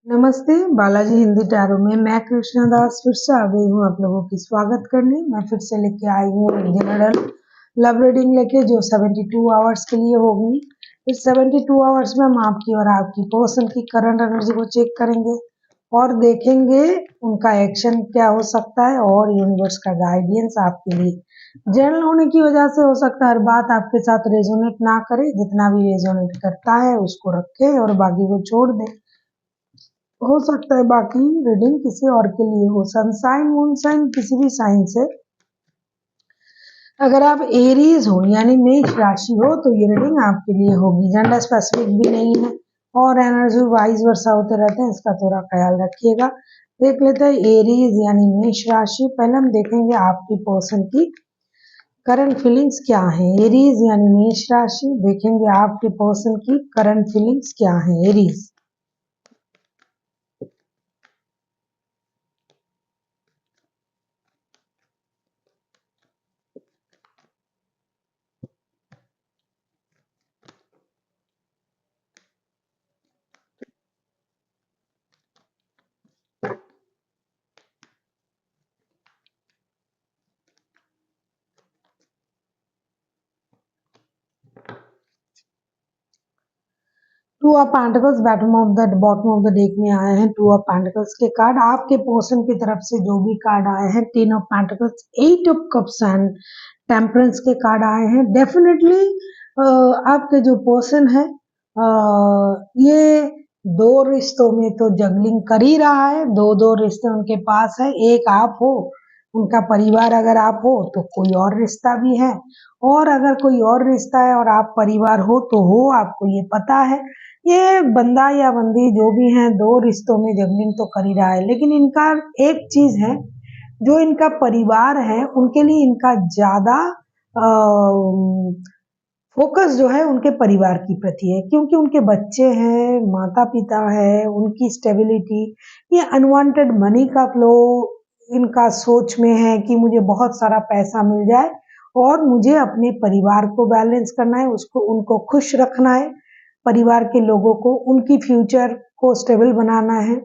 नमस्ते, बालाजी हिंदी टैरो में मैं कृष्णा दास फिर से आ गई हूँ आप लोगों की स्वागत करने। मैं फिर से लेके आई हूँ जनरल लव रीडिंग लेके जो 72 आवर्स के लिए होगी। इस 72 आवर्स में हम आपकी और आपकी पर्सन की करंट एनर्जी को चेक करेंगे और देखेंगे उनका एक्शन क्या हो सकता है और यूनिवर्स का गाइडेंस आपके लिए जनरल होने की वजह से हो सकता है हर बात आपके साथ रेजोनेट ना करे। जितना भी रेजोनेट करता है उसको रखे और बाकी को छोड़ दे। हो सकता है बाकी रीडिंग किसी और के लिए हो। सनसाइन मून साइन किसी भी साइन से अगर आप एरीज हो यानी मेष राशि हो तो ये रीडिंग आपके लिए होगी। जेंडर स्पेसिफिक भी नहीं है और एनर्जी वाइज वर्षा होते रहते हैं, इसका थोड़ा ख्याल रखिएगा। देख लेते हैं एरीज यानी मेष राशि। पहले हम देखेंगे आपकी पर्सन की करंट फीलिंग्स क्या है। एरीज यानी मेष राशि, देखेंगे आपके पर्सन की करंट फीलिंग्स क्या है Aries. Two of pentacles bottom of the deck में आए हैं। टू ऑफ पेंटिकल्स के कार्ड आपके पर्सन की तरफ से जो भी कार्ड आए हैं, 10 of pentacles, 8 of cups and temperance के कार्ड आए हैं। डेफिनेटली आपके जो पर्सन है ये दो रिश्तों में तो जगलिंग कर ही रहा है। दो रिश्ते उनके पास है। एक आप हो, उनका परिवार अगर आप हो तो कोई और रिश्ता भी है, और अगर कोई और रिश्ता है और आप परिवार हो तो हो, आपको ये पता है। ये बंदा या बंदी जो भी है दो रिश्तों में जगलिंग तो कर ही रहा है, लेकिन इनका एक चीज है, जो इनका परिवार है उनके लिए इनका ज्यादा फोकस जो है उनके परिवार की प्रति है, क्योंकि उनके बच्चे हैं, माता पिता है, उनकी स्टेबिलिटी, ये अनवांटेड मनी का फ्लो इनका सोच में है कि मुझे बहुत सारा पैसा मिल जाए और मुझे अपने परिवार को बैलेंस करना है, उसको उनको खुश रखना है, परिवार के लोगों को उनकी फ्यूचर को स्टेबल बनाना है,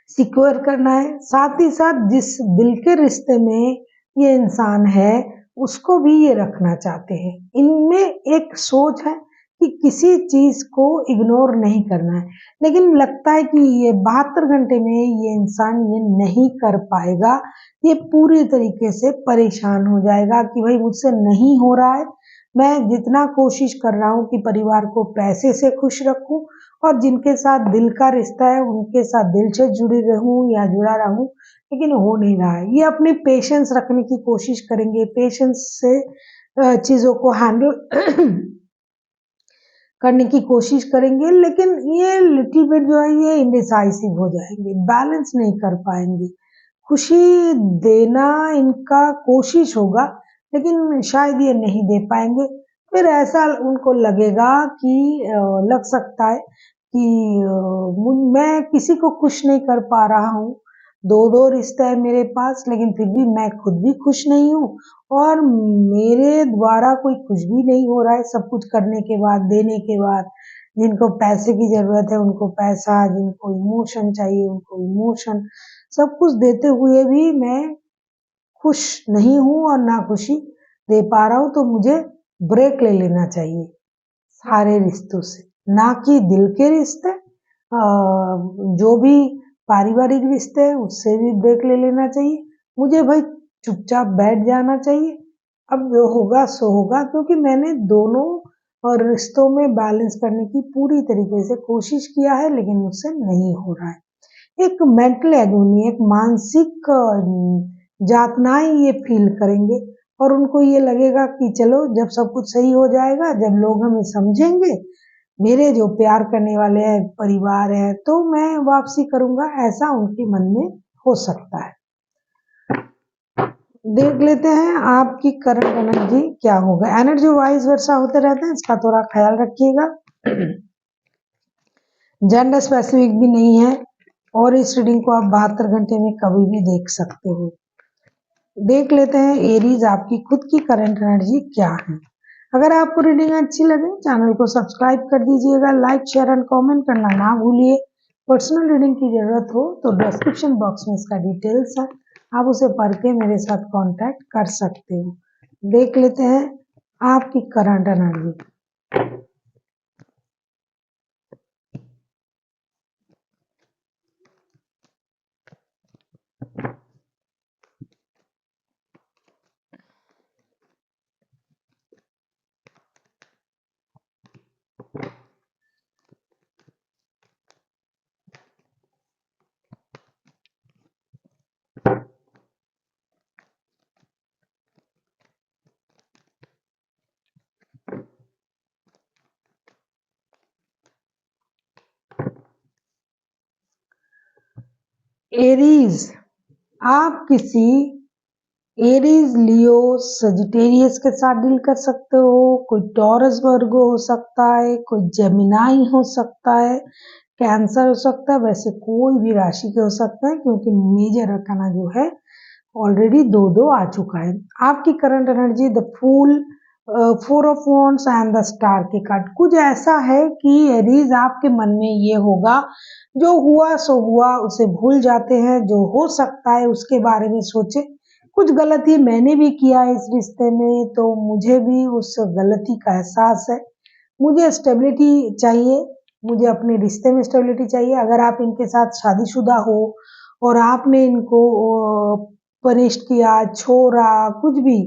सिक्योर करना है। साथ ही साथ जिस दिल के रिश्ते में ये इंसान है उसको भी ये रखना चाहते हैं। इनमें एक सोच है कि किसी चीज को इग्नोर नहीं करना है, लेकिन लगता है कि ये 72 घंटे में ये इंसान ये नहीं कर पाएगा। ये पूरी तरीके से परेशान हो जाएगा कि भाई मुझसे नहीं हो रहा है। मैं जितना कोशिश कर रहा हूँ कि परिवार को पैसे से खुश रखूं और जिनके साथ दिल का रिश्ता है उनके साथ दिल से जुड़ी रहूं या जुड़ा रहूं, लेकिन हो नहीं रहा है। ये अपने पेशेंस रखने की कोशिश करेंगे, पेशेंस से चीजों को हैंडल करने की कोशिश करेंगे, लेकिन ये लिटिल बिट जो है ये इंडिसाइसिव हो जाएंगे, बैलेंस नहीं कर पाएंगे। खुशी देना इनका कोशिश होगा लेकिन शायद ये नहीं दे पाएंगे। फिर ऐसा उनको लगेगा कि लग सकता है कि मैं किसी को खुश नहीं कर पा रहा हूँ। दो रिश्ते हैं मेरे पास, लेकिन फिर भी मैं खुद भी खुश नहीं हूँ और मेरे द्वारा कोई खुश भी नहीं हो रहा है। सब कुछ करने के बाद, देने के बाद, जिनको पैसे की जरूरत है उनको पैसा, जिनको इमोशन चाहिए उनको इमोशन, सब कुछ देते हुए भी मैं खुश नहीं हूँ और ना खुशी दे पा रहा हूँ। तो मुझे ब्रेक ले लेना चाहिए सारे रिश्तों से, ना कि दिल के रिश्ते, जो भी पारिवारिक रिश्ते हैं उससे भी ब्रेक ले लेना चाहिए। मुझे भाई चुपचाप बैठ जाना चाहिए। अब जो होगा सो होगा, क्योंकि मैंने दोनों और रिश्तों में बैलेंस करने की पूरी तरीके से कोशिश किया है, लेकिन मुझसे नहीं हो रहा है। एक मेंटल एगोनी, एक मानसिक यातनाएं ये फील करेंगे और उनको ये लगेगा कि चलो जब सब कुछ सही हो जाएगा, जब लोग हमें समझेंगे, मेरे जो प्यार करने वाले हैं परिवार है, तो मैं वापसी करूंगा, ऐसा उनके मन में हो सकता है। देख लेते हैं आपकी करंट एनर्जी क्या होगा। एनर्जी वाइज वर्षा होते रहते हैं, इसका थोड़ा ख्याल रखिएगा। जेंडर स्पेसिफिक भी नहीं है और इस रीडिंग को आप 72 घंटे में कभी भी देख सकते हो। देख लेते हैं एरीज आपकी खुद की करंट एनर्जी क्या है। अगर आपको रीडिंग अच्छी लगे चैनल को सब्सक्राइब कर दीजिएगा, लाइक शेयर एंड कमेंट करना ना भूलिए। पर्सनल रीडिंग की ज़रूरत हो तो डिस्क्रिप्शन बॉक्स में इसका डिटेल्स है, आप उसे पढ़ के मेरे साथ कांटेक्ट कर सकते हो। देख लेते हैं आपकी करंट एनर्जी। एरीज, आप किसी एरीज, लियो, सजिटेरियस के साथ डील कर सकते हो। कोई टॉरस वर्गो हो सकता है, कोई जेमिनाई हो सकता है, कैंसर हो सकता है। वैसे कोई भी राशि के हो सकता है क्योंकि मेजर अरकाना जो है ऑलरेडी दो दो आ चुका है। आपकी current energy the fool, 4 of wands and the star के कार्ड। कुछ ऐसा है कि एरीज आपके मन में ये होगा, जो हुआ सो हुआ, उसे भूल जाते हैं। जो हो सकता है उसके बारे में सोचे। कुछ गलती मैंने भी किया है इस रिश्ते में, तो मुझे भी उस गलती का एहसास है। मुझे स्टेबिलिटी चाहिए, मुझे अपने रिश्ते में स्टेबिलिटी चाहिए। अगर आप इनके साथ शादीशुदा हो और आपने इनको पनिश किया, छोड़ा, कुछ भी,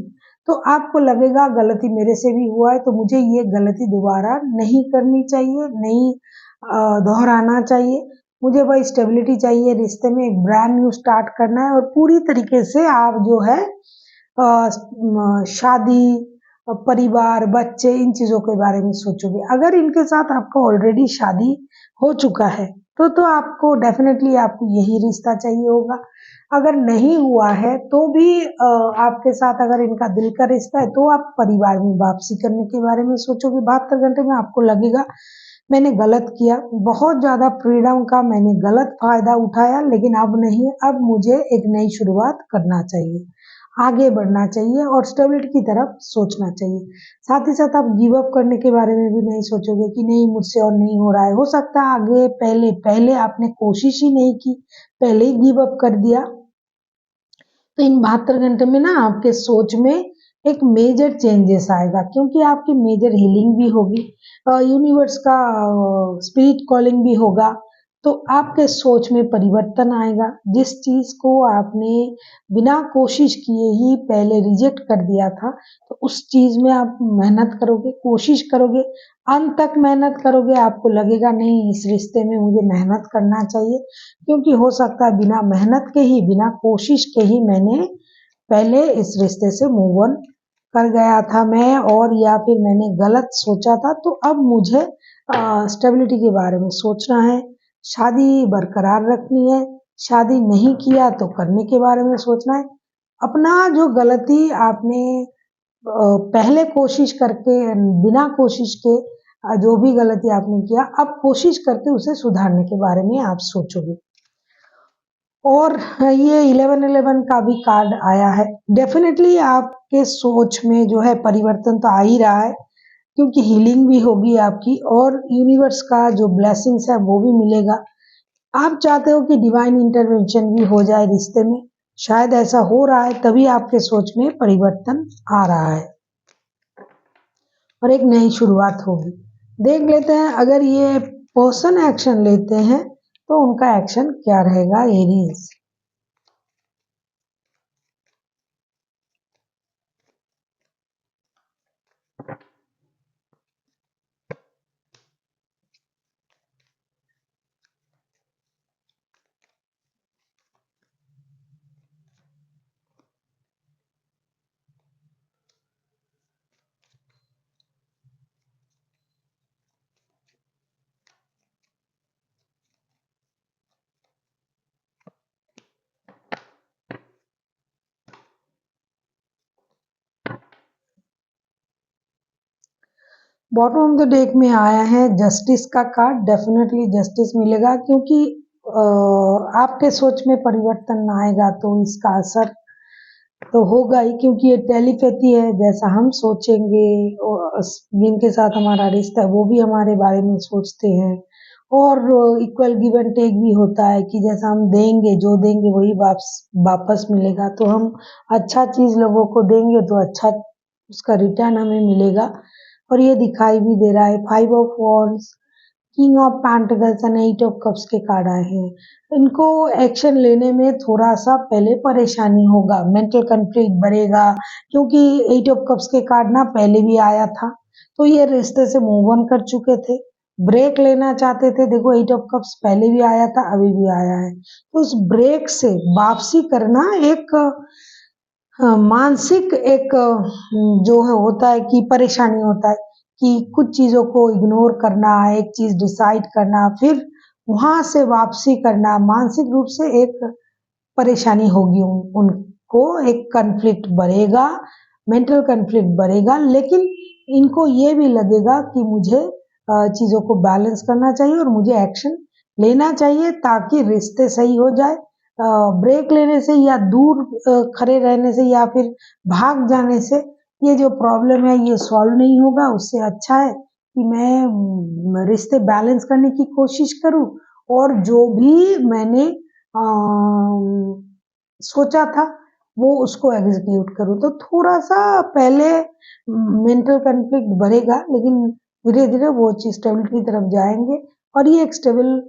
तो आपको लगेगा गलती मेरे से भी हुआ है, तो मुझे ये गलती दोबारा नहीं करनी चाहिए, नहीं दोहराना चाहिए। मुझे वही स्टेबिलिटी चाहिए रिश्ते में, एक ब्रांड न्यू स्टार्ट करना है और पूरी तरीके से आप जो है शादी, परिवार, बच्चे, इन चीज़ों के बारे में सोचोगे। अगर इनके साथ आपका ऑलरेडी शादी हो चुका है तो आपको डेफिनेटली आपको यही रिश्ता चाहिए होगा। अगर नहीं हुआ है तो भी आपके साथ अगर इनका दिल का रिश्ता है तो आप परिवार में वापसी करने के बारे में सोचोगे। 72 घंटे में आपको लगेगा मैंने गलत किया, बहुत ज़्यादा फ्रीडम का मैंने गलत फ़ायदा उठाया, लेकिन अब नहीं, अब मुझे एक नई शुरुआत करना चाहिए, आगे बढ़ना चाहिए और स्टेबिलिटी की तरफ सोचना चाहिए। साथ ही साथ आप गिव अप करने के बारे में भी नहीं सोचोगे कि नहीं मुझसे और नहीं हो रहा है। हो सकता है आगे पहले आपने कोशिश ही नहीं की, पहले ही गिव अप कर दिया। तो इन 72 घंटे में ना आपके सोच में एक मेजर चेंजेस आएगा, क्योंकि आपकी मेजर हीलिंग भी होगी, यूनिवर्स का स्पिरिट कॉलिंग भी होगा। तो आपके सोच में परिवर्तन आएगा। जिस चीज़ को आपने बिना कोशिश किए ही पहले रिजेक्ट कर दिया था, तो उस चीज़ में आप मेहनत करोगे, कोशिश करोगे, अंत तक मेहनत करोगे। आपको लगेगा नहीं इस रिश्ते में मुझे मेहनत करना चाहिए, क्योंकि हो सकता है बिना मेहनत के ही, बिना कोशिश के ही मैंने पहले इस रिश्ते से मूव ऑन कर गया था मैं, और या फिर मैंने गलत सोचा था। तो अब मुझे स्टेबिलिटी के बारे में सोचना है, शादी बरकरार रखनी है, शादी नहीं किया तो करने के बारे में सोचना है। अपना जो गलती आपने पहले कोशिश करके, बिना कोशिश के जो भी गलती आपने किया, अब कोशिश करके उसे सुधारने के बारे में आप सोचोगे। और ये 11-11 का भी कार्ड आया है। डेफिनेटली आपके सोच में जो है परिवर्तन तो आ ही रहा है, क्योंकि हीलिंग भी होगी आपकी और यूनिवर्स का जो ब्लेसिंग्स है वो भी मिलेगा। आप चाहते हो कि डिवाइन इंटरवेंशन भी हो जाए रिश्ते में, शायद ऐसा हो रहा है, तभी आपके सोच में परिवर्तन आ रहा है और एक नई शुरुआत होगी। देख लेते हैं अगर ये पर्सन एक्शन लेते हैं तो उनका एक्शन क्या रहेगा Aries. Bottom of the deck में आया है जस्टिस का कार्ड। डेफिनेटली जस्टिस मिलेगा, क्योंकि आपके सोच में परिवर्तन आएगा तो इसका असर तो होगा ही, क्योंकि ये टेलीपैथी है। जैसा हम सोचेंगे जिनके साथ हमारा रिश्ता है वो भी हमारे बारे में सोचते हैं, और इक्वल गिव एंड टेक भी होता है कि जैसा हम देंगे, जो देंगे वही वापस मिलेगा। तो हम अच्छा चीज़ लोगों को देंगे तो अच्छा उसका रिटर्न हमें मिलेगा। और ये दिखाई भी दे रहा है 5 of wands, king of pentacles and 8 of cups के कार्ड आए हैं। इनको एक्शन लेने में थोड़ा सा पहले परेशानी होगा, मेंटल कॉन्फ्लिक्ट बढ़ेगा, क्योंकि 8 ऑफ कप्स के कार्ड ना पहले भी आया था। तो ये रिश्ते से मूव ऑन कर चुके थे, ब्रेक लेना चाहते थे। देखो 8 ऑफ कप्स पहले भी आया था, अभी भी आया है। तो उस ब्रेक से वापसी करना एक मानसिक एक जो है होता है कि परेशानी होता है कि कुछ चीज़ों को इग्नोर करना, एक चीज़ डिसाइड करना, फिर वहाँ से वापसी करना, मानसिक रूप से एक परेशानी होगी उनको, एक कॉन्फ्लिक्ट बढ़ेगा, मेंटल कॉन्फ्लिक्ट बढ़ेगा। लेकिन इनको ये भी लगेगा कि मुझे चीज़ों को बैलेंस करना चाहिए और मुझे एक्शन लेना चाहिए ताकि रिश्ते सही हो जाए। ब्रेक लेने से या दूर खड़े रहने से या फिर भाग जाने से ये जो प्रॉब्लम है ये सॉल्व नहीं होगा। उससे अच्छा है कि मैं रिश्ते बैलेंस करने की कोशिश करूं और जो भी मैंने सोचा था वो उसको एग्जीक्यूट करूं। तो थोड़ा सा पहले मेंटल कॉन्फ्लिक्ट बढ़ेगा, लेकिन धीरे धीरे वो चीज स्टेबिलिटी की तरफ जाएंगे और ये एक स्टेबल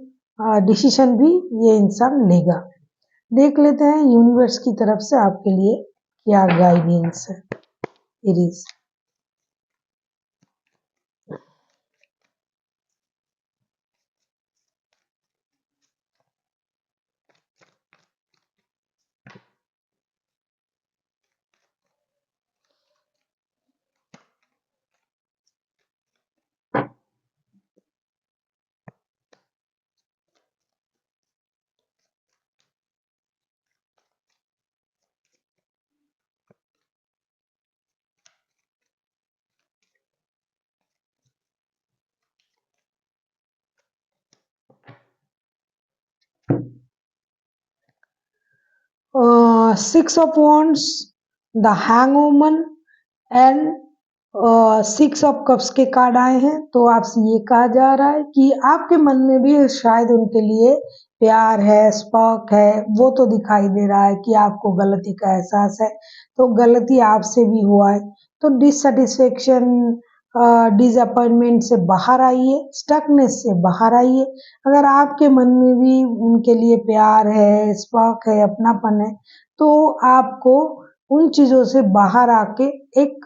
डिसीजन भी ये इंसान लेगा। देख लेते हैं यूनिवर्स की तरफ से आपके लिए क्या गाइडेंस है। Aries, six of wands, the hangwoman and 6 of cups के कार्ड आए हैं। तो आपसे ये कहा जा रहा है कि आपके मन में भी शायद उनके लिए प्यार है, स्पर्क है, वो तो दिखाई दे रहा है कि आपको गलती का एहसास है। तो गलती आपसे भी हुआ है, तो डिससेटिस्फेक्शन, डिसअपॉइंटमेंट से बाहर आइए, स्टकनेस से बाहर आइए। अगर आपके मन में भी उनके लिए प्यार है, स्पर्क है, अपनापन है, तो आपको उन चीज़ों से बाहर आके एक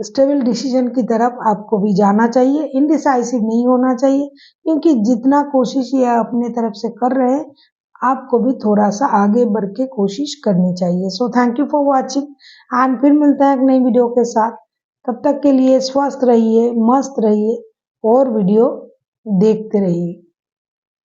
स्टेबल डिसीजन की तरफ आपको भी जाना चाहिए। इनडिसाइसिव नहीं होना चाहिए, क्योंकि जितना कोशिश ये अपने तरफ से कर रहे हैं, आपको भी थोड़ा सा आगे बढ़ के कोशिश करनी चाहिए। So thank you for watching and फिर मिलते हैं एक नई वीडियो के साथ। तब तक के लिए स्वस्थ रहिए, मस्त रहिए और वीडियो देखते रहिए।